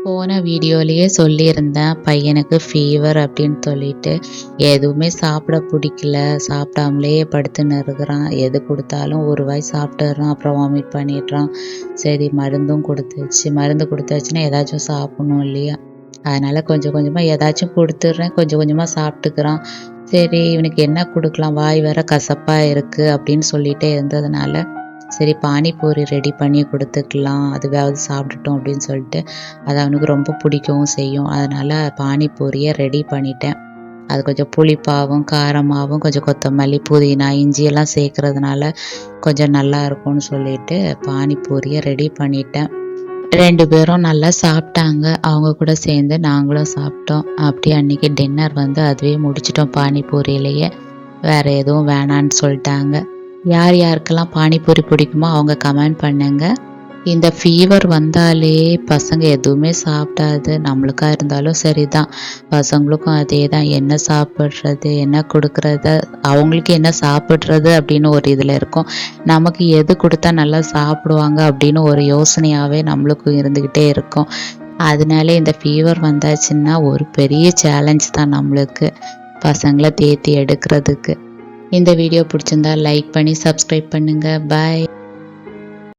போன வீடியோலயே சொல்லியிருந்தேன் பையனுக்கு ஃபீவர் அப்படின்னு சொல்லிட்டு எதுவுமே சாப்பிட பிடிக்கல, சாப்பிடாமலே படுத்துன்னு இருக்கிறான். எது கொடுத்தாலும் ஒரு வாய் சாப்பிட்டுறான், அப்புறம் வாமிட் பண்ணிடுறான். சரி மருந்து கொடுத்தாச்சுன்னா ஏதாச்சும் சாப்பிடணும் இல்லையா, அதனால கொஞ்சம் கொஞ்சமாக ஏதாச்சும் கொடுத்துட்றேன். கொஞ்சம் கொஞ்சமாக சாப்பிட்டுக்கிறான். சரி இவனுக்கு என்ன கொடுக்கலாம், வாய் வேற கசப்பாக இருக்குது அப்படின்னு சொல்லிட்டே இருந்ததுனால சரி பானிபூரி ரெடி பண்ணி கொடுத்துக்கலாம், அதுவாவது சாப்பிட்டுட்டோம் அப்படின்னு சொல்லிட்டு அது அவனுக்கு ரொம்ப பிடிக்கவும் செய்யும். அதனால் பானிபூரியை ரெடி பண்ணிட்டேன். அது கொஞ்சம் புளிப்பாகவும் காரமாகவும் கொஞ்சம் கொத்தமல்லி புதினா இஞ்சி எல்லாம் சேர்க்கறதுனால கொஞ்சம் நல்லா இருக்கும்னு சொல்லிட்டு பானிபூரியை ரெடி பண்ணிட்டேன். 2 பேரும் நல்லா சாப்பிட்டாங்க. அவங்க கூட சேர்ந்து நாங்களும் சாப்பிட்டோம். அப்படியே அன்றைக்கி டின்னர் அதுவே முடிச்சிட்டோம் பானிபூரியிலேயே. வேறு எதுவும் வேணான்னு சொல்லிட்டாங்க. யார் யாருக்கெல்லாம் பானிபூரி பிடிக்குமோ அவங்க கமெண்ட் பண்ணுங்க. இந்த ஃபீவர் வந்தாலே பசங்க எதுவுமே சாப்பிடாது. நம்மளுக்கா இருந்தாலும் சரிதான், பசங்களுக்கும் அதே தான். என்ன சாப்பிட்றது, என்ன கொடுக்கறது, அவங்களுக்கு என்ன சாப்பிட்றது அப்படின்னு ஒரு இதில் இருக்கும். நமக்கு எது கொடுத்தா நல்லா சாப்பிடுவாங்க அப்படின்னு ஒரு யோசனையாகவே நம்மளுக்கும் இருந்துக்கிட்டே இருக்கும். அதனால இந்த ஃபீவர் வந்தாச்சுன்னா ஒரு பெரிய சேலஞ்ச் தான் நம்மளுக்கு, பசங்களை தேத்தி எடுக்கிறதுக்கு. இந்த வீடியோ பிடிச்சிருந்தா லைக் பண்ணி சப்ஸ்கிரைப் பண்ணுங்கள். பாய்.